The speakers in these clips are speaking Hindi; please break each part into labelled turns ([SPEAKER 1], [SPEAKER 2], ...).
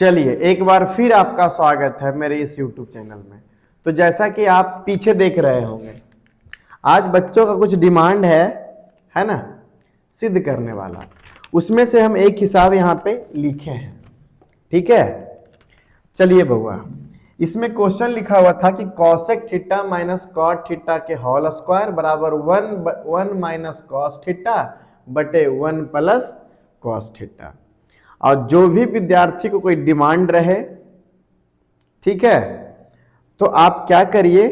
[SPEAKER 1] चलिए एक बार फिर आपका स्वागत है मेरे इस YouTube चैनल में। तो जैसा कि आप पीछे देख रहे होंगे, आज बच्चों का कुछ डिमांड है ना, सिद्ध करने वाला। उसमें से हम एक हिसाब यहाँ पे लिखे हैं, ठीक है। चलिए बउआ, इसमें क्वेश्चन लिखा हुआ था कि cosec theta minus cot theta के होल स्क्वायर बराबर वन माइनस कॉस थीटा बटे 1 प्लस कॉस थीटा। और जो भी विद्यार्थी को कोई डिमांड रहे, ठीक है, तो आप क्या करिए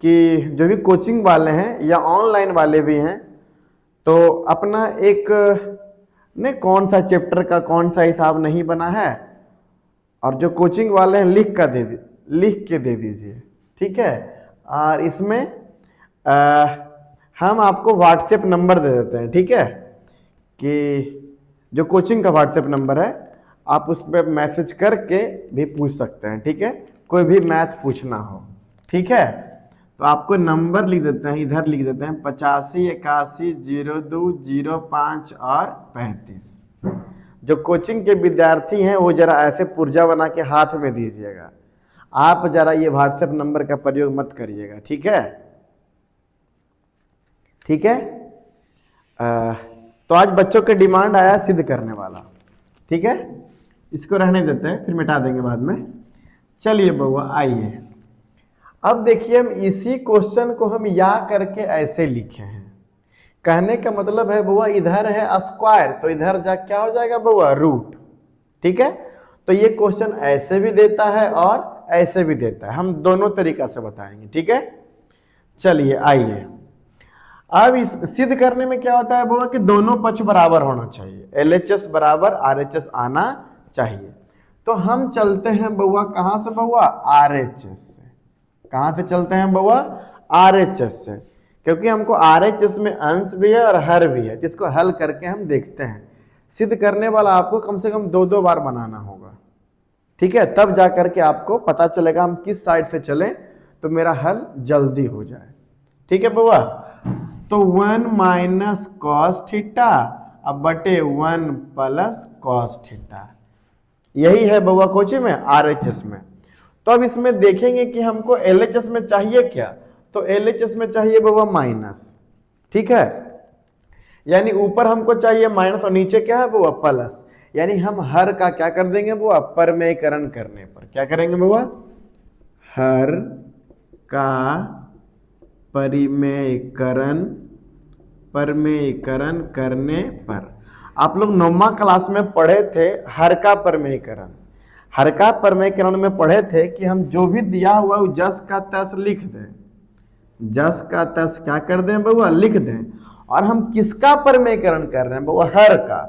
[SPEAKER 1] कि जो भी कोचिंग वाले हैं या ऑनलाइन वाले भी हैं, तो अपना एक ने कौन सा चैप्टर का कौन सा हिसाब नहीं बना है, और जो कोचिंग वाले हैं लिख के दे दीजिए, ठीक है। और इसमें हम आपको व्हाट्सएप नंबर दे देते हैं, ठीक है, कि जो कोचिंग का व्हाट्सएप नंबर है आप उस पर मैसेज करके भी पूछ सकते हैं, ठीक है। कोई भी मैथ पूछना हो, ठीक है, तो आपको नंबर लिख देते हैं, इधर लिख देते हैं 85 81 02 05 और 35। जो कोचिंग के विद्यार्थी हैं वो जरा ऐसे पुर्जा बना के हाथ में दीजिएगा। आप जरा ये व्हाट्सएप नंबर का प्रयोग मत करिएगा, ठीक है, ठीक है। तो आज बच्चों के डिमांड आया सिद्ध करने वाला, ठीक है। इसको रहने देते हैं, फिर मिटा देंगे बाद में। चलिए बउआ आइए, अब देखिए हम इसी क्वेश्चन को हम या करके ऐसे लिखे हैं। कहने का मतलब है बउआ, इधर है स्क्वायर तो इधर जा क्या हो जाएगा बउआ, रूट, ठीक है। तो ये क्वेश्चन ऐसे भी देता है और ऐसे भी देता है, हम दोनों तरीका से बताएंगे, ठीक है। चलिए आइए, अब इस सिद्ध करने में क्या होता है बउआ कि दोनों पक्ष बराबर होना चाहिए, LHS बराबर RHS आना चाहिए। तो हम चलते हैं बउआ कहां से बउआ, RHS से। कहां से चलते हैं बउआ, RHS से, क्योंकि हमको RHS में अंश भी है और हर भी है, जिसको हल करके हम देखते हैं। सिद्ध करने वाला आपको कम से कम 2-2 बार बनाना होगा, ठीक है, तब जा करके आपको पता चलेगा हम किस साइड से चलें तो मेरा हल जल्दी हो जाए, ठीक है बउआ। तो 1 माइनस कॉस थीटा अब बटे 1 प्लस कॉस थीटा, यही है बउआ कोचिंग में RHS में। तो अब इसमें देखेंगे कि हमको LHS में चाहिए क्या, तो LHS में चाहिए बउआ माइनस, ठीक है, यानी ऊपर हमको चाहिए माइनस और नीचे क्या है बउआ प्लस। यानी हम हर का क्या कर देंगे बउआ, परमेयकरण करने पर क्या करेंगे बउआ, हर का परमेयकरण करने पर। आप लोग 9वीं क्लास में पढ़े थे हर का परमेयकरण। हर का परमेयकरण में पढ़े थे कि हम जो भी दिया हुआ वो जस का तस लिख दें, जस का तस क्या कर दें बउआ, लिख दें। और हम किसका परमेयकरण कर रहे हैं बउआ, हर का।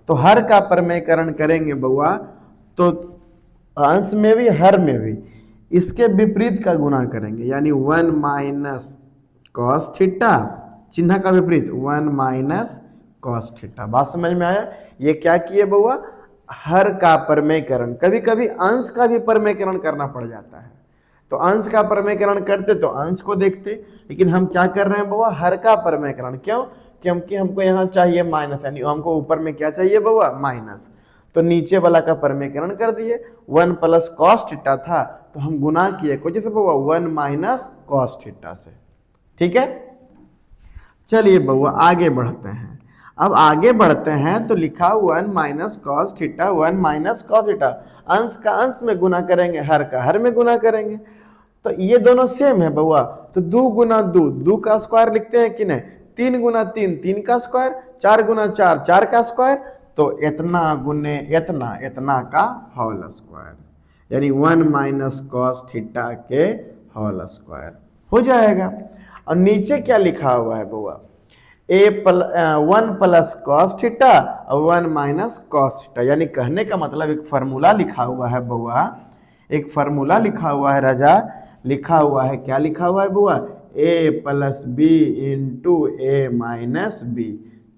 [SPEAKER 1] तो हर का परमेयकरण करेंगे बउआ तो अंश में भी हर में भी इसके विपरीत का गुना करेंगे, यानी 1 माइनस कॉस थीटा, चिन्ह का विपरीत 1 माइनस कॉस थीटा। बात समझ में आया। ये क्या किए बउआ, हर का परमेयकरण। कभी कभी अंश का भी परमेयकरण करना पड़ जाता है, तो अंश का परमेयकरण करते तो अंश को देखते, लेकिन हम क्या कर रहे हैं बउआ, हर का परमेयकरण। क्यों, क्योंकि हमको यहाँ चाहिए माइनस, यानी हमको ऊपर में क्या चाहिए बउआ, माइनस। तो नीचे वाला का परमेयकरण कर दिए। 1 प्लस कॉस थीटा था तो हम गुना किए को जैसे बउआ 1 माइनस कॉस थीटा से, ठीक है। चलिए बउआ आगे बढ़ते हैं। अब आगे बढ़ते हैं तो लिखा 1 minus cos theta, 1 minus cos theta, अंश का अंश में गुना करेंगे, हर का हर में गुना करेंगे। तो ये दोनों सेम है बउआ, तो 2 गुना 2, 2 का स्क्वायर लिखते हैं कि नहीं, 3 गुना 3, 3 का स्क्वायर, 4 गुना 4, 4 का स्क्वायर, तो इतना गुने इतना, इतना का होल स्क्वायर, यानी 1 माइनस कॉस थीटा के होल स्क्वायर हो जाएगा। और नीचे क्या लिखा हुआ है बउआ, 1 प्लस कॉस थीटा और 1 माइनस कॉस थीटा। यानी कहने का मतलब एक फार्मूला लिखा हुआ है बउआ, एक फार्मूला लिखा हुआ है राजा, लिखा हुआ है, क्या लिखा हुआ है बउआ, a plus B into A minus B.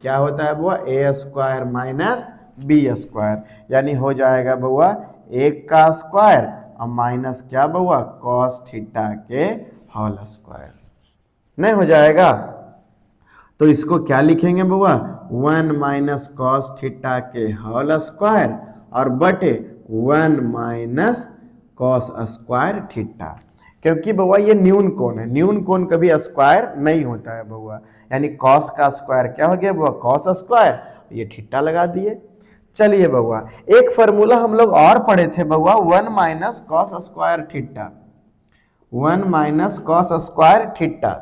[SPEAKER 1] क्या होता है बउआ, A square minus B square, यानी हो जाएगा बउआ 1 का स्क्वायर और माइनस क्या बउआ, कॉस थीटा के होल स्क्वायर, नहीं हो जाएगा। तो इसको क्या लिखेंगे बउआ, 1 माइनस कॉस थीटा के होल स्क्वायर और बटे 1 माइनस कॉस स्क्वायर थीटा, क्योंकि बउआ ये न्यून कोण है, न्यून कोण कभी स्क्वायर नहीं होता है बउआ, यानी कॉस का स्क्वायर क्या हो गया बउआ, कॉस स्क्वायर, ये थीटा लगा दिए। चलिए बउआ एक फॉर्मूला हम लोग और पढ़े थे बउआ, 1 minus cos square theta, 1 minus cos square theta,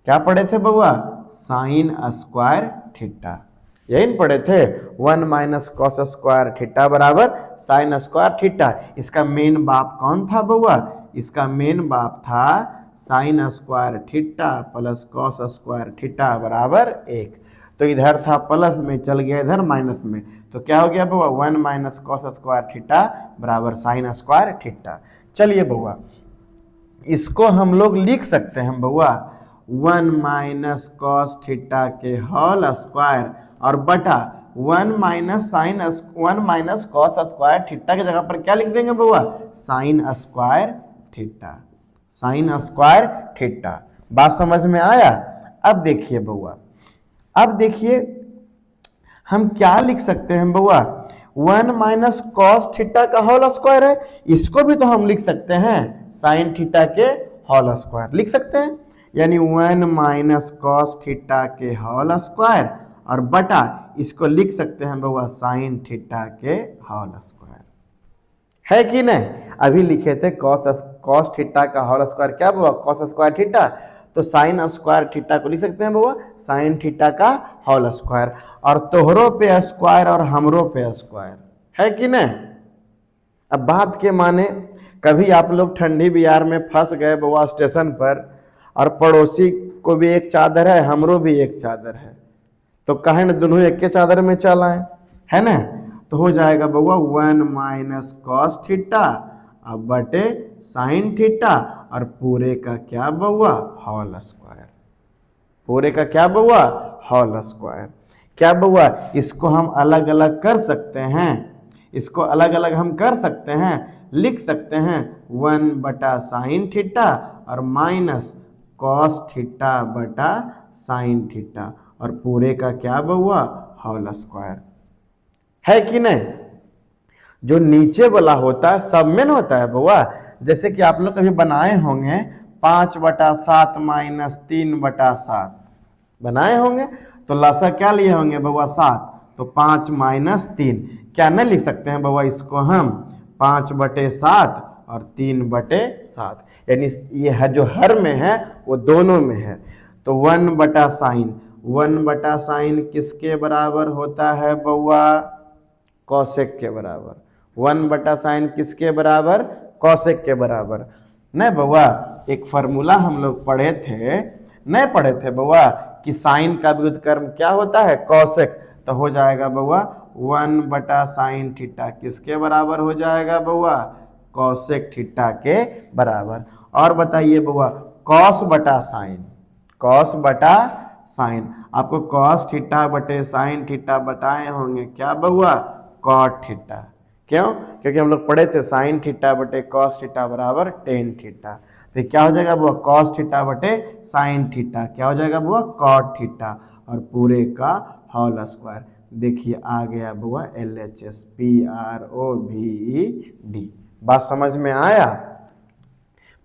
[SPEAKER 1] क्या पढ़े थे बउआ, साइन स्क्वायर थीटा, यही पढ़े थे। 1 माइनस कॉस स्क्वायर थीटा बराबर साइन स्क्वायर थीटा। इसका मेन बाप कौन था बउआ, इसका मेन बाप था sign square theta plus cos square theta बराबर 1। तो इधर था प्लस में, चल गया इधर माइनस में, तो क्या हो गया बउआ, 1 माइनस कॉस स्क्वायर थीटा बराबर साइन स्क्वायर थीटा। चलिए बउआ इसको हम लोग लिख सकते हैं बउआ 1 माइनस कॉस थीटा के होल स्क्वायर और बटा 1 minus sine 1 minus cos square theta की जगह पर क्या लिख देंगे बउआ, sine square theta, sine square theta. बात समझ में आया। अब देखिए बउआ, अब देखिए हम क्या लिख सकते हैं बउआ, 1 माइनस कॉस थीटा का होल स्क्वायर है, इसको भी तो हम लिख सकते हैं साइन थीटा के होल स्क्वायर, लिख सकते हैं, यानी 1 माइनस कॉस थीटा के होल स्क्वायर और बटा इसको लिख सकते हैं बउआ साइन थीटा के होल स्क्वायर, है कि नहीं। अभी लिखे थे कॉस थीटा का होल स्क्वायर क्या बउआ, कॉस स्क्वायर थीटा, तो साइन स्क्वायर थीटा को लिख सकते हैं बउआ साइन थीटा का होल स्क्वायर, और तोहरों पे स्क्वायर और हमरों पे स्क्वायर, है कि नहीं। अब बात के माने कभी आप लोग ठंडी बिहार में फंस गए बउआ स्टेशन पर, और पड़ोसी को भी एक चादर है, हमरो भी एक चादर है, तो कहे ना दोनों एक के चादर में चल आए, है ना। तो हो जाएगा बउआ 1 माइनस कॉस थीटा अब बटे साइन थीटा और पूरे का क्या बउआ, होल स्क्वायर, पूरे का क्या बउआ, होल स्क्वायर। क्या बउआ इसको हम अलग अलग कर सकते हैं, इसको अलग अलग हम कर सकते हैं, लिख सकते हैं 1 बटा साइन थीटा और माइनस कॉस थीटा बटा साइन थीटा और पूरे का क्या बउआ, होल स्क्वायर, है कि नहीं। जो नीचे वाला होता है सब में होता है बउआ, जैसे कि आप लोग कभी बनाए होंगे 5/7 माइनस 3/7 बनाए होंगे, तो लसा क्या लिए होंगे बउआ 7, तो 5 माइनस 3, क्या नहीं लिख सकते हैं बउआ इसको हम 5/7 और 3/7, यानी ये है जो हर में है वो दोनों में है। तो 1 बटा साइन, 1 बटा साइन किसके बराबर होता है बउआ, कॉसेक के बराबर, 1 बटा साइन किसके बराबर, कॉसेक के बराबर। नहीं बउआ एक फार्मूला हम लोग पढ़े थे, नहीं पढ़े थे बउआ कि साइन का व्युत्क्रम क्या होता है, कॉसेक, तो हो जाएगा बउआ 1 बटा साइन थीटा किसके बराबर हो जाएगा बउआ, कॉसेक थीटा के बराबर। और बताइए बउआ कॉस बटा साइन, कॉस बटा साइन, आपको कॉस थीटा बटे साइन थीटा बताए होंगे क्या बउआ, कॉट थीटा। क्यों, क्योंकि हम लोग पढ़े थे साइन थीटा बटे कॉस थीटा बराबर टेन थीटा, तो क्या हो जाएगा बुआ कॉस थीटा बटे साइन थीटा, क्या हो जाएगा बुआ कॉट थीटा और पूरे का होल स्क्वायर। देखिए आ गया बुआ LHS PROVED। बात समझ में आया,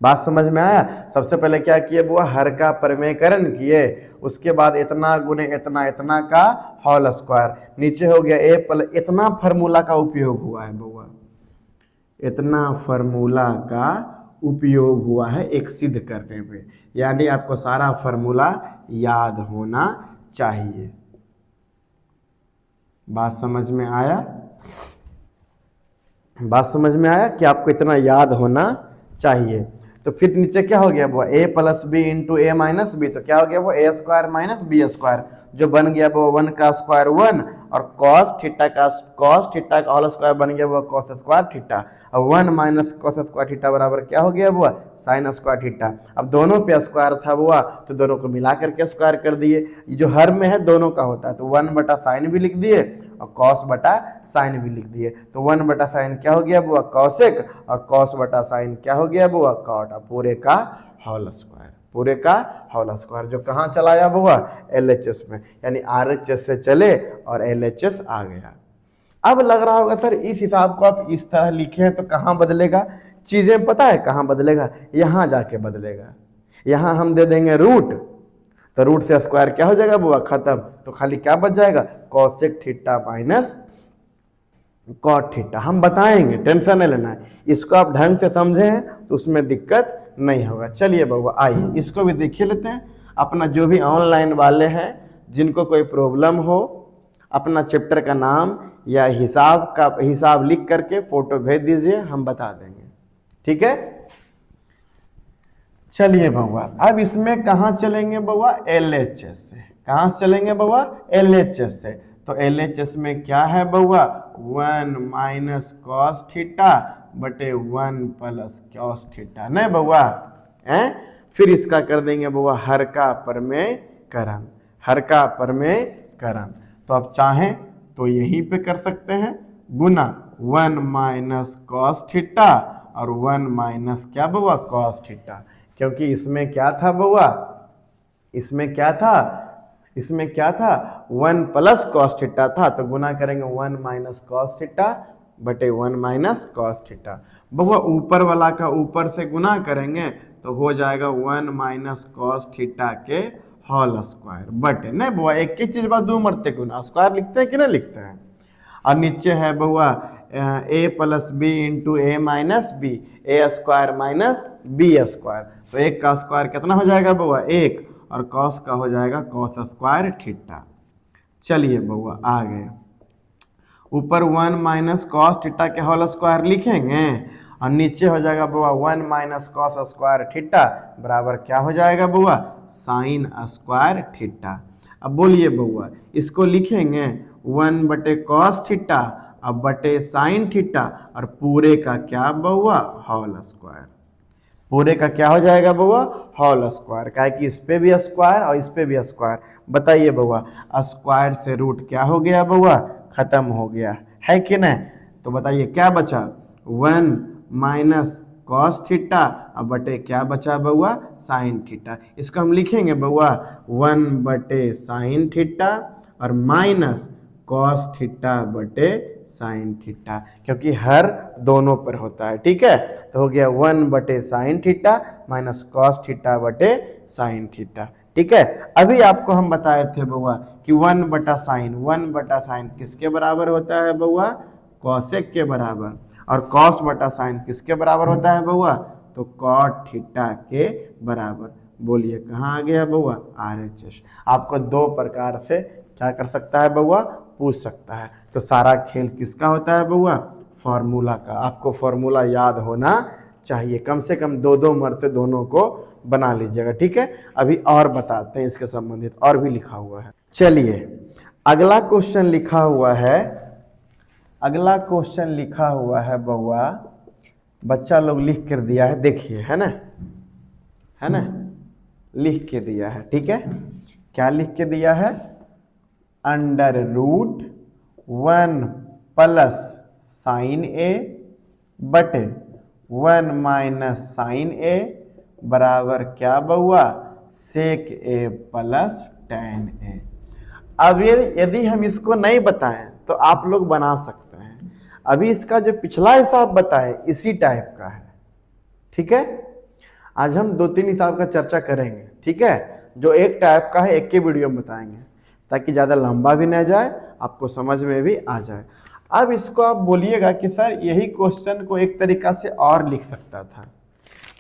[SPEAKER 1] बात समझ में आया। सबसे पहले क्या किए बुआ, हर का प्रमेयकरण किए, उसके बाद इतना गुने इतना, इतना का होल स्क्वायर, नीचे हो गया ए प्लस, इतना फार्मूला का उपयोग हुआ है बुआ, इतना फार्मूला का उपयोग हुआ है एक सिद्ध करने में, यानी आपको सारा फार्मूला याद होना चाहिए। बात समझ में आया, बात समझ में आया कि आपको इतना याद होना चाहिए। तो फिर नीचे क्या हो गया वो a plus B into A minus B, तो क्या हो गया वो A square minus B square, जो बन गया वो 1 का स्क्वायर 1 और कॉस थीटा का होल स्क्वायर बन गया वो कॉस स्क्वायर थीटा, और 1 माइनस कॉस स्क्वायर थीटा बराबर क्या हो गया वो साइन स्क्वायर थीटा। अब दोनों पे स्क्वायर था वो, तो दोनों को मिला करके स्क्वायर कर दिए, ये जो हर में है दोनों का होता है, तो 1 बटा साइन भी लिख दिए और कॉस बटा साइन भी लिख दिए, तो 1 बटा साइन क्या हो गया बुआ कॉसेक और कॉस बटा साइन क्या हो गया बुआ कॉट, पूरे का होल स्क्वायर, पूरे का होल स्क्वायर, जो कहाँ चला आया बुआ LHS में, यानी RHS से चले और LHS आ गया। अब लग रहा होगा सर इस हिसाब को आप इस तरह लिखे हैं तो कहाँ बदलेगा, चीजें पता है कहाँ बदलेगा, यहाँ जाके बदलेगा। यहाँ हम दे देंगे रूट, तो रूट से स्क्वायर क्या हो जाएगा बुआ, खत्म, तो खाली क्या बच जाएगा, cosec theta minus cot theta. हम बताएंगे, टेंशन नहीं लेना है, इसको आप ढंग से समझे हैं तो उसमें दिक्कत नहीं होगा। चलिए बउआ आइए इसको भी देखिए लेते हैं। अपना जो भी ऑनलाइन वाले हैं जिनको कोई प्रॉब्लम हो, अपना चैप्टर का नाम या हिसाब लिख करके फोटो भेज दीजिए, हम बता देंगे, ठीक है। चलिए बउआ अब इसमें कहाँ चलेंगे बउआ, LHS से। कहाँ से चलेंगे बउआ, LHS से। तो LHS में क्या है बउआ, 1 माइनस कॉस थीटा बटे 1 प्लस कॉस थीटा, नहीं बउआ है। फिर इसका कर देंगे बउआ हर का परमेयकरण, हर का परमेयकरण। तो आप चाहें तो यहीं पे कर सकते हैं, गुना 1 माइनस कॉस थीटा और 1 माइनस क्या बउआ, कॉस थीटा। क्योंकि इसमें क्या था बउआ, इसमें क्या था 1 प्लस कॉस थीटा था, तो गुना करेंगे 1 माइनस कॉस थीटा बटे 1 माइनस कॉस थीटा। बउआ ऊपर वाला का ऊपर से गुना करेंगे तो हो जाएगा 1 माइनस कॉस थीटा के होल स्क्वायर बटे, नहीं बउआ एक ही चीज बात दो मरते गुना, स्क्वायर लिखते हैं कि नहीं लिखते हैं। और नीचे है बउआ a plus B into A minus B, A square minus B square. तो एक का स्क्वायर कितना हो जाएगा बउआ, एक, और कॉस का हो जाएगा कॉस स्क्वायर थीटा। चलिए बउआ आ गए, ऊपर 1 माइनस कॉस थीटा के होल स्क्वायर लिखेंगे और नीचे हो जाएगा बउआ 1 माइनस कॉस स्क्वायर थीटा बराबर क्या हो जाएगा बउआ, साइन स्क्वायर थीटा। अब बोलिए बउआ इसको लिखेंगे 1 बटे कॉस थीटा अब बटे साइन थीटा और पूरे का क्या बउआ, होल स्क्वायर। पूरे का क्या हो जाएगा बउआ, होल स्क्वायर, क्या है कि इस पे भी स्क्वायर और इस पे भी स्क्वायर। बताइए बउआ स्क्वायर से रूट क्या हो गया बउआ, खत्म हो गया है कि नहीं। तो बताइए क्या बचा, 1 माइनस कॉस थीटा अब बटे क्या बचा बउआ, साइन थीटा। इसको हम लिखेंगे बउआ 1 बटे साइन थीटा और माइनस कॉस थीटा बटे साइन थीटा, क्योंकि हर दोनों पर होता है, ठीक है। तो हो गया 1 बटे sine theta minus cos theta बटे साइन थीटा, ठीक है। अभी आपको हम बताए थे बउआ कि 1 बटा साइन किसके बराबर होता है बउआ, कॉसेक के बराबर, और कॉस बटा साइन किसके बराबर होता है बउआ, तो कॉट थीटा के बराबर। बोलिए कहाँ आ गया बउआ, RHS। आपको दो प्रकार से क्या कर सकता है बउआ, पूछ सकता है। तो सारा खेल किसका होता है बउआ, फॉर्मूला का। आपको फॉर्मूला याद होना चाहिए, कम से कम दो दो मरते दोनों को बना लीजिएगा, ठीक है। अभी और बताते हैं इसके संबंधित, और भी लिखा हुआ है। चलिए अगला क्वेश्चन लिखा हुआ है, अगला क्वेश्चन लिखा हुआ है बउआ, बच्चा लोग लिख कर दिया है, देखिए है ना, है ना, लिख के दिया है, ठीक है। क्या लिख के दिया है, अंडर रूट 1 प्लस साइन ए बटे 1 माइनस साइन ए बराबर क्या बउआ, सेक ए प्लस टेन ए। अब यदि हम इसको नहीं बताएं तो आप लोग बना सकते हैं। अभी इसका जो पिछला हिसाब बताए इसी टाइप का है, ठीक है। आज हम 2-3 हिसाब का चर्चा करेंगे, ठीक है, जो एक टाइप का है, एक के वीडियो में बताएंगे ताकि ज़्यादा लंबा भी न जाए, आपको समझ में भी आ जाए। अब इसको आप बोलिएगा कि सर यही क्वेश्चन को एक तरीका से और लिख सकता था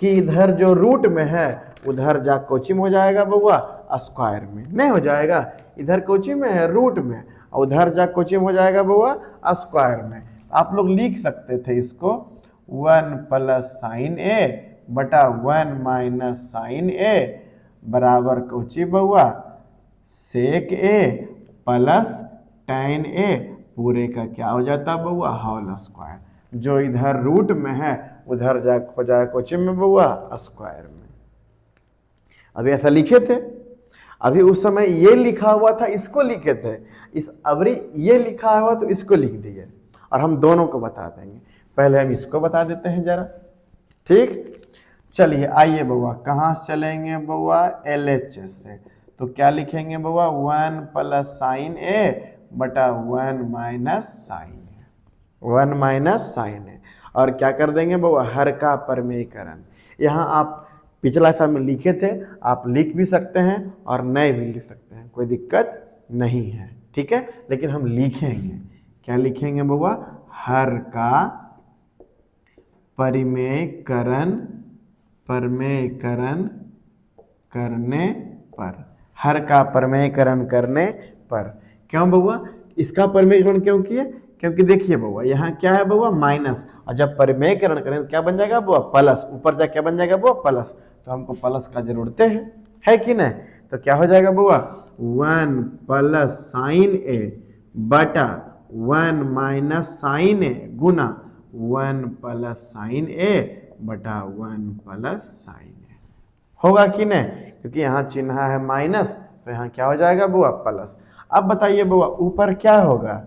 [SPEAKER 1] कि इधर जो रूट में है उधर जा कोचिंग हो जाएगा बउआ स्क्वायर में, नहीं हो जाएगा, इधर कोचिंग में है रूट में, उधर जा कोचिंग हो जाएगा बउआ स्क्वायर में। आप लोग लिख सकते थे इसको 1 प्लस साइन ए बटा 1 माइनस साइन ए बराबर कोची बउआ, सेक ए प्लस टेन ए, पूरे का क्या हो जाता बउआ, होल स्क्वायर। जो इधर रूट में है उधर जा हो जाए कोचिंग में बउआ स्क्वायर में। अभी ऐसा लिखे थे, अभी उस समय ये लिखा हुआ था इसको लिखे थे, इस अबरी ये लिखा हुआ तो इसको लिख दिए, और हम दोनों को बता देंगे। पहले हम इसको बता देते हैं जरा, ठीक। चलिए आइए बउआ, कहाँ से चलेंगे बउआ, LHS से। तो क्या लिखेंगे बउआ, 1 प्लस साइन ए बटा 1 माइनस साइन ए। वन माइनस साइन ए, और क्या कर देंगे बउआ, हर का परमेयकरण। यहाँ आप पिछला हिस्सा में लिखे थे, आप लिख भी सकते हैं और नए भी लिख सकते हैं, कोई दिक्कत नहीं है, ठीक है। लेकिन हम लिखेंगे, क्या लिखेंगे बउआ, हर का परिमेयकरण, परमेयकरण करने पर, हर का परमेयकरण करने पर। क्यों बउआ, इसका परमेयकरण क्यों किए, क्योंकि देखिए बउआ यहाँ क्या है बउआ, माइनस, और जब परिमेयकरण करें तो क्या बन जाएगा बउआ, प्लस, ऊपर जा क्या बन जाएगा बउआ, प्लस, तो हमको प्लस का जरूरत है कि नहीं। तो क्या हो जाएगा बउआ, 1 प्लस साइन ए बटा 1 माइनस साइन ए गुना 1 प्लस साइन ए बटा 1 प्लस साइन ए, होगा कि नहीं, क्योंकि यहाँ चिन्ह है माइनस, तो यहाँ क्या हो जाएगा बुआ, प्लस। अब बताइए बुआ ऊपर क्या होगा,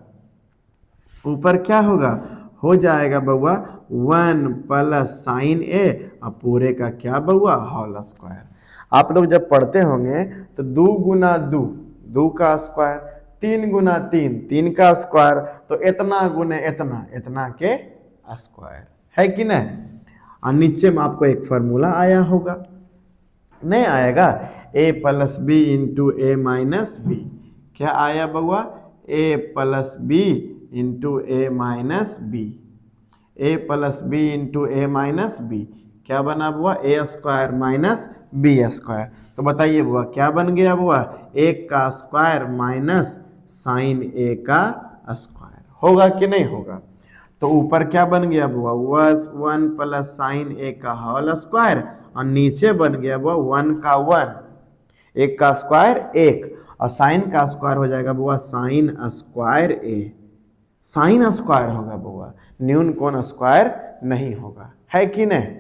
[SPEAKER 1] ऊपर क्या होगा, हो जाएगा बउआ 1 प्लस साइन ए, अब पूरे का क्या बउआ, होल स्क्वायर। आप लोग जब पढ़ते होंगे तो 2 गुना 2, 2 का स्क्वायर, 3 गुना 3, 3 का स्क्वायर, तो इतना गुने इतना, इतना के स्क्वायर, है कि नहीं। और नीचे में आपको एक फार्मूला आया होगा, नहीं आएगा, a plus B into A minus B, क्या आया बउआ, a plus B into A minus B, A plus B into A minus B, क्या बना बुआ, A square minus B square. तो बताइए बुआ क्या बन गया बुआ, 1 का स्क्वायर माइनस साइन ए का स्क्वायर, होगा कि नहीं होगा। तो ऊपर क्या बन गया बुआ, 1 प्लस साइन ए का होल स्क्वायर, और नीचे बन गया बुआ 1 का 1, 1 का स्क्वायर 1, और साइन का स्क्वायर हो जाएगा बुआ साइन स्क्वायर ए, साइन स्क्वायर होगा बुआ, न्यून कोण स्क्वायर नहीं होगा, है कि नहीं।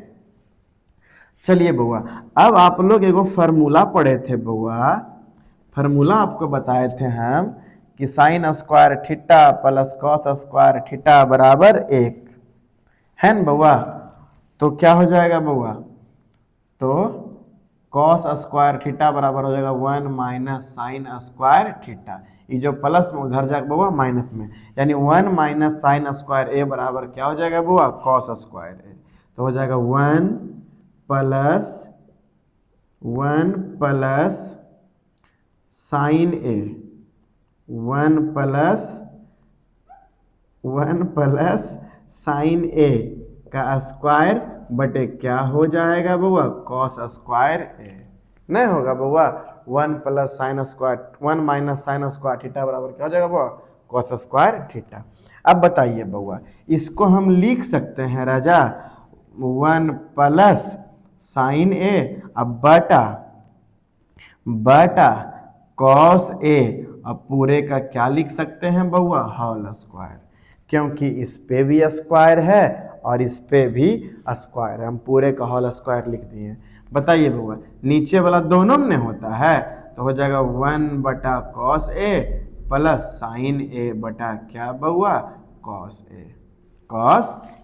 [SPEAKER 1] चलिए बुआ अब आप लोग एगो फार्मूला पढ़े थे बुआ, फार्मूला आपको बताए थे हम कि sign square theta plus cos square theta बराबर 1 है न बउआ। तो क्या हो जाएगा बउआ, तो कॉस स्क्वायर थीटा बराबर हो जाएगा 1 माइनस साइन स्क्वायर थीटा, ये जो प्लस में उधर जाएगा बउआ माइनस में, यानी 1 माइनस साइन स्क्वायर ए बराबर क्या हो जाएगा बउआ, कॉस स्क्वायर ए। तो हो जाएगा 1 प्लस साइन ए, 1 प्लस साइन ए का स्क्वायर बटे क्या हो जाएगा बउआ, कॉस स्क्वायर ए, नहीं होगा बउआ, 1 plus sine square 1 minus sign square theta बराबर क्या हो जाएगा बउआ, कॉस स्क्वायर थीटा। अब बताइए बउआ इसको हम लिख सकते हैं राजा 1 प्लस साइन ए, अब बटा कॉस ए, अब पूरे का क्या लिख सकते हैं बउआ, होल स्क्वायर, क्योंकि इस पे भी स्क्वायर है और इस पे भी स्क्वायर है, हम पूरे का होल स्क्वायर लिख दिए। बताइए बउआ नीचे वाला दोनों में होता है, तो हो जाएगा 1 बटा कॉस ए प्लस साइन ए बटा क्या बउआ, कॉस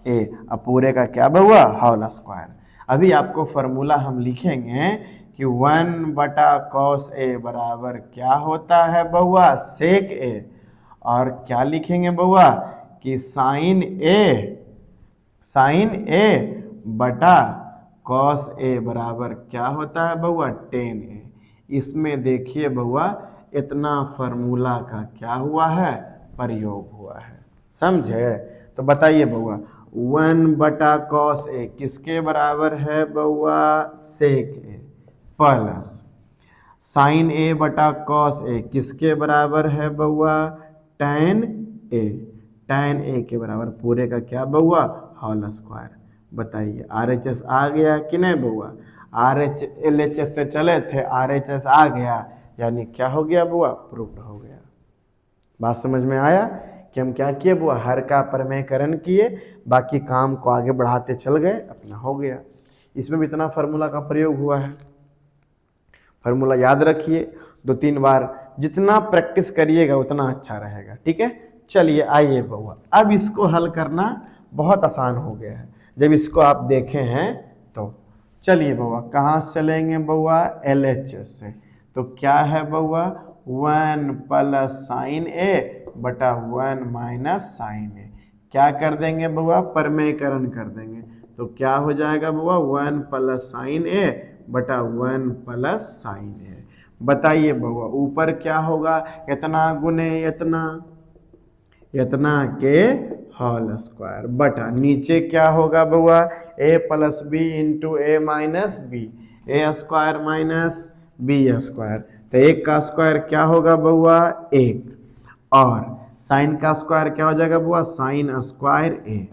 [SPEAKER 1] ए, अब पूरे का क्या बउआ, होल स्क्वायर। अभी आपको फार्मूला हम लिखेंगे कि 1 बटा कॉस ए बराबर क्या होता है बउआ, सेक ए, और क्या लिखेंगे बउआ कि साइन ए बटा कॉस ए बराबर क्या होता है बउआ, टेन ए। इसमें देखिए बउआ इतना फार्मूला का क्या हुआ है, प्रयोग हुआ है, समझे। तो बताइए बउआ 1 बटा कॉस ए किसके बराबर है बउआ, सेक ए, प्लस साइन ए बटा कॉस ए किसके बराबर है बउआ, टैन ए के बराबर पूरे का क्या बउआ, होल स्क्वायर। बताइए RHS आ गया कि नहीं बउआ, LHS से चले थे, RHS आ गया, यानी क्या हो गया बुआ, प्रूव्ड हो गया। बात समझ में आया कि हम क्या किए बुआ, हर का प्रमेयकरण किए, बाकी काम को आगे बढ़ाते चल गए, अपना हो गया। इसमें भी इतना फार्मूला का प्रयोग हुआ है, फार्मूला याद रखिए, 2-3 बार जितना प्रैक्टिस करिएगा उतना अच्छा रहेगा, ठीक है। चलिए आइए बउआ अब इसको हल करना बहुत आसान हो गया है जब इसको आप देखे हैं। तो चलिए बउआ कहाँ से चलेंगे बउआ, LHS से। तो क्या है बउआ 1 प्लस साइन ए बटा 1 माइनस साइन ए, क्या कर देंगे बउआ, परमेयकरण कर देंगे। तो क्या हो जाएगा बउआ, 1 प्लस साइन ए बटा 1 प्लस साइन ए। बताइए बउआ ऊपर क्या होगा, इतना गुने इतना के होल स्क्वायर बटा नीचे क्या होगा बउआ, ए plus B into A minus B, A square minus B square. तो एक का स्क्वायर क्या होगा बउआ, एक, और साइन का स्क्वायर क्या हो जाएगा बुआ, साइन स्क्वायर ए।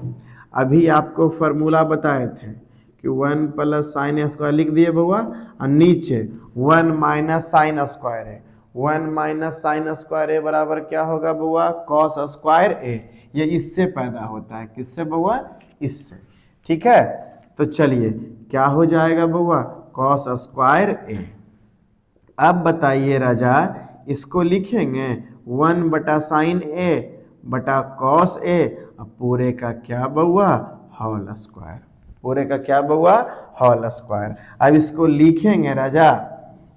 [SPEAKER 1] अभी आपको फॉर्मूला बताए थे कि 1 प्लस साइन स्क्वायर लिख दिए बुआ, और नीचे 1 माइनस साइन स्क्वायर है, 1 माइनस साइन स्क्वायर ए बराबर क्या होगा बुआ, कॉस स्क्वायर ए। ये इससे पैदा होता है, किससे बुआ, इससे। ठीक है, तो चलिए क्या हो जाएगा बुआ, कॉस स्क्वायर ए। अब बताइए राजा, इसको लिखेंगे 1 बटा साइन ए बटा कॉस ए, अब पूरे का क्या बउआ, होल स्क्वायर, पूरे का क्या बउआ, होल स्क्वायर। अब इसको लिखेंगे राजा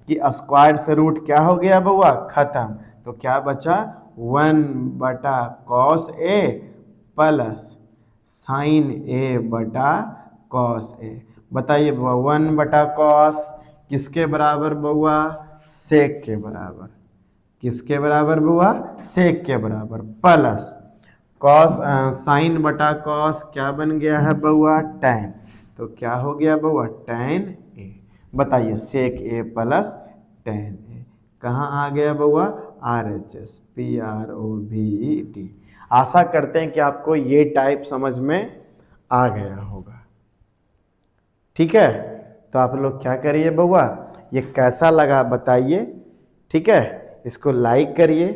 [SPEAKER 1] कि स्क्वायर से रूट क्या हो गया बउआ, खत्म। तो क्या बचा, 1 बटा कॉस ए प्लस साइन ए बटा कॉस ए। बताइए बउआ 1 बटा कॉस किसके बराबर बउआ, सेक के बराबर, किसके बराबर बुआ, सेक के बराबर, प्लस कॉस साइन बटा कॉस क्या बन गया है बउआ, टैन। तो क्या हो गया बउआ, टैन ए। बताइए सेक ए प्लस टैन ए कहाँ आ गया बउआ, RHS PROVET। आशा करते हैं कि आपको ये टाइप समझ में आ गया होगा। ठीक है, तो आप लोग क्या करिए बउआ, ये कैसा लगा बताइए। ठीक है, इसको लाइक करिए,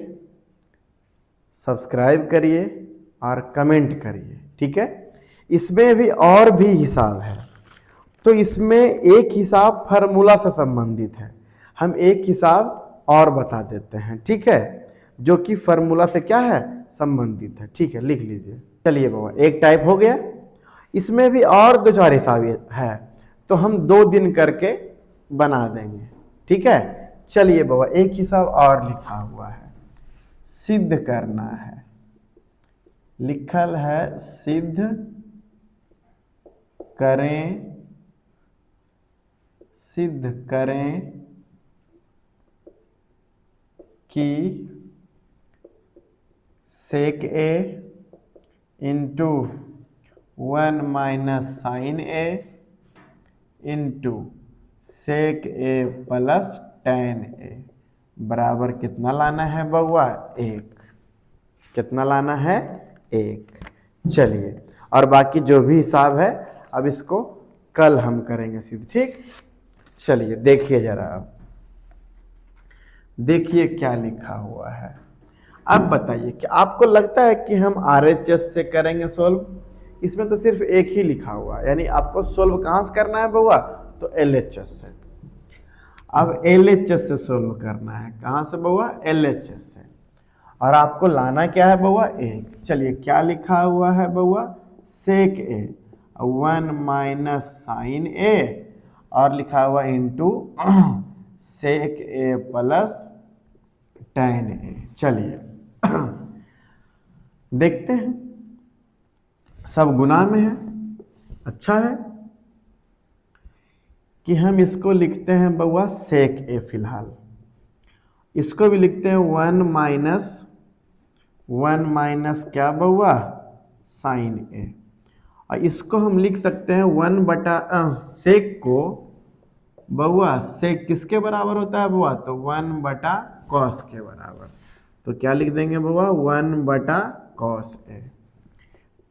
[SPEAKER 1] सब्सक्राइब करिए और कमेंट करिए। ठीक है, इसमें भी और भी हिसाब है, तो इसमें एक हिसाब फार्मूला से संबंधित है, हम एक हिसाब और बता देते हैं। ठीक है, जो कि फार्मूला से क्या है, संबंधित है। ठीक है, लिख लीजिए। चलिए बाबा, एक टाइप हो गया, इसमें भी और 2-4 हिसाब है, तो हम 2 दिन करके बना देंगे। ठीक है, चलिए बाबा, एक हिसाब और लिखा हुआ है, सिद्ध करना है, लिखल है सिद्ध करें, सिद्ध करें कि सेक ए into 1 minus sign A into sec A plus tan A बराबर कितना लाना है बउआ, 1। कितना लाना है, 1। चलिए, और बाकी जो भी हिसाब है अब इसको कल हम करेंगे सिद्ध। ठीक, चलिए देखिए जरा, अब देखिए क्या लिखा हुआ है। अब बताइए कि आपको लगता है कि हम RHS से करेंगे सोल्व, इसमें तो सिर्फ एक ही लिखा हुआ है, यानी आपको सोल्व कहाँ से करना है बउआ, तो LHS से। अब LHS से सोल्व करना है, कहाँ से बउआ, LHS से, और आपको लाना क्या है बउआ, 1। चलिए क्या लिखा हुआ है बउआ, सेक ए 1 माइनस साइन ए, और लिखा हुआ into sec A plus tan A. चलिए देखते हैं, सब गुना में है। अच्छा है कि हम इसको लिखते हैं बउआ सेक ए, फिलहाल इसको भी लिखते हैं 1 माइनस क्या बउआ, साइन ए, और इसको हम लिख सकते हैं 1 बटा सेक को बउआ, सेक किसके बराबर होता है बउआ, तो 1 बटा कॉस के बराबर। तो क्या लिख देंगे बउआ, 1 बटा cos A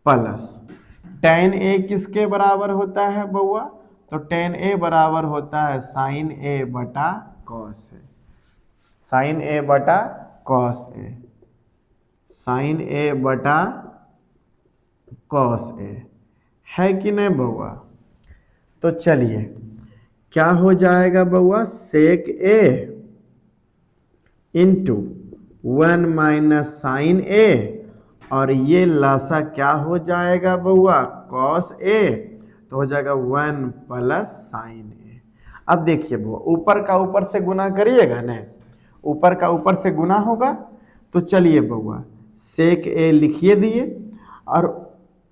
[SPEAKER 1] plus tan A किसके बराबर होता है बउआ, तो टैन ए बराबर होता है साइन ए बटा कॉस ए, साइन ए बटा कॉस ए, साइन ए बटा कॉस ए, है कि नहीं बउआ। तो चलिए क्या हो जाएगा बउआ, सेक ए इंटू 1 माइनस साइन ए, और ये लासा क्या हो जाएगा बउआ, कॉस ए, तो हो जाएगा 1 प्लस साइन ए। अब देखिए बउआ, ऊपर का ऊपर से गुना करिएगा ना, ऊपर का ऊपर से गुना होगा। तो चलिए बउआ, सेक ए लिखिए दिए, और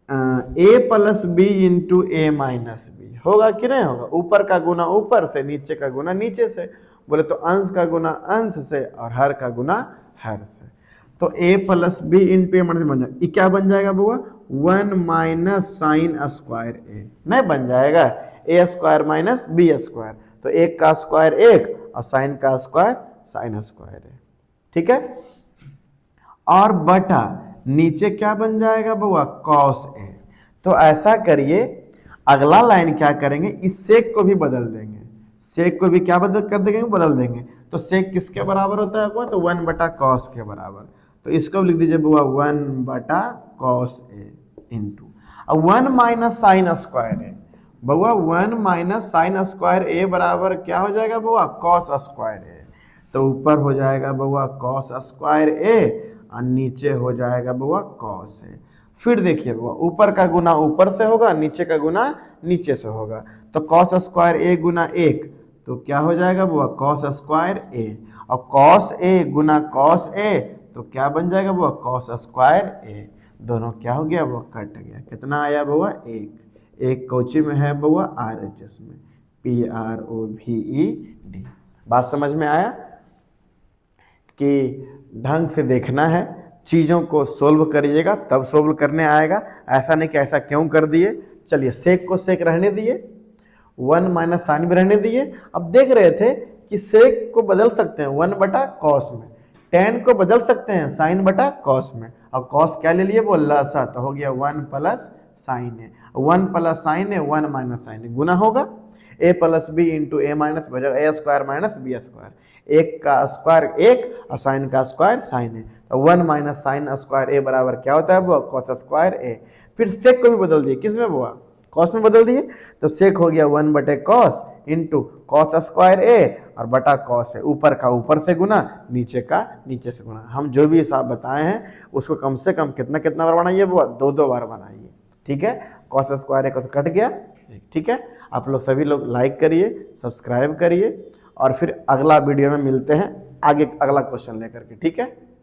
[SPEAKER 1] ए plus B into A minus B होगा कि नहीं होगा? ऊपर का गुना ऊपर से, नीचे का गुना नीचे से। बोले तो अंश का गुना अंश से और हर का गुना हर से। तो ए plus B into A minus बन जाएगा। ये क्या बन जाएगा बुआ? 1 माइनस साइन स्क्वायर ए। नहीं बन जाएगा? ए स्क्वायर माइनस बी स्क्वायर। तो एक का स्क्वायर एक और साइन का स्क्वायर साइन स्क्वायर है। ठीक है। और बटा नीचे क्या बन जाएगा बुआ? Cos A. तो ऐसा करिए, अगला लाइन क्या करेंगे, इस सेक को भी बदल देंगे। सेक को भी क्या बदल कर देंगे? बदल देंगे। तो सेक किसके बराबर होता है बुआ? तो 1 बटा कॉस के बराबर। तो इसको लिख दीजिए बुआ 1 बटा कॉस ए इंटू, अब 1 माइनस साइन स्क्वायर ए। बुआ 1 माइनस साइन स्क्वायर ए बराबर क्या हो जाएगा बुआ? कॉस स्क्वायर ए। तो ऊपर हो जाएगा बुआ कॉस स्क्वायर ए और नीचे हो जाएगा बुआ कॉस ए। फिर देखिए बुआ, ऊपर का गुना ऊपर से होगा, नीचे का गुना नीचे से होगा। तो कॉस स्क्वायर ए गुना एक, तो क्या हो जाएगा बुआ? कॉस स्क्वायर ए। और cos A Guna cos A, तो क्या बन जाएगा बुआ? कॉस स्क्वायर ए। दोनों क्या हो गया बुआ? कट गया। कितना आया बुआ? एक। एक कोची में है बुआ? RHS में, PROVED। बात समझ में आया कि ढंग से देखना है, चीज़ों को सोल्व करिएगा तब सोल्व करने आएगा। ऐसा नहीं कि ऐसा क्यों कर दिए। चलिए सेक को सेक रहने दिए, 1 माइनस साइन भी रहने दिए। अब देख रहे थे कि सेक को बदल सकते हैं 1 बटा कॉस में, टेन को बदल सकते हैं साइन बटा कॉस में। और कॉस क्या ले लिए वो? लसा। तो हो गया 1 प्लस साइन है, 1 प्लस साइन है 1 माइनस साइन है, गुना होगा ए plus B into A minus बजाय ए स्क्वायर माइनस बी स्क्वायर। एक का स्क्वायर एक और साइन का स्क्वायर साइन है। तो 1 माइनस साइन स्क्वायर ए बराबर क्या होता है वो? कॉस स्क्वायर ए। फिर सेक को भी बदल दिए, किस में बुआ? कॉस में बदल दिए। तो सेक हो गया 1 बटे कॉस इंटू कॉस स्क्वायर ए और बटा कॉस है। ऊपर का ऊपर से गुना, नीचे का नीचे से गुना। हम जो भी हिसाब बताए हैं उसको कम से कम कितना कितना बार बनाइए बुआ? 2 बार बनाइए। ठीक है। कॉस स्क्वायर ए कॉस कट गया। ठीक है। आप लोग सभी लोग लाइक करिए, सब्सक्राइब करिए और फिर अगला वीडियो में मिलते हैं आगे अगला क्वेश्चन लेकर के। ठीक है।